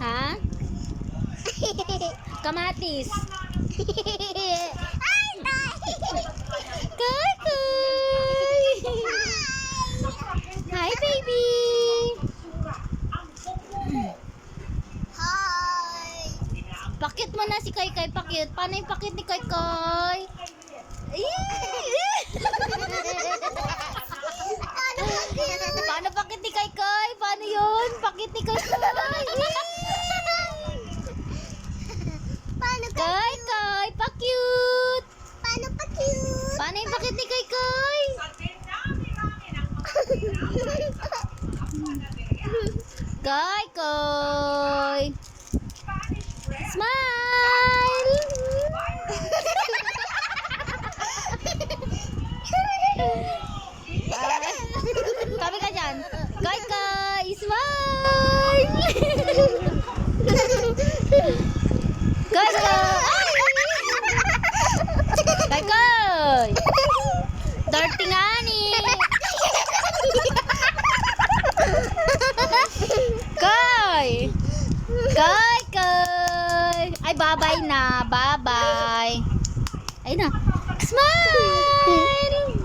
Ha? Kamatis. Koy, koy. Hi, baby. Hi! Pakit mo na si Koy Koy, pakit. Paano yung pakit ni Koy Koy? Paano pakit ni Koy Koy? Paano yun? Pakit ni Koy Koy. Paano ka? Koy Koy, pa-cute. Paano pa cute? Paano yung pakit ni Koy Koy? Koy Koy. Smile. Tabi ka dyan. Koy Koy, smile. Koy Koy. Koy Koy. Dirty nga ni. Koy. Koy Koy. Ay, bye-bye na. Bye-bye. Ay na. Smile.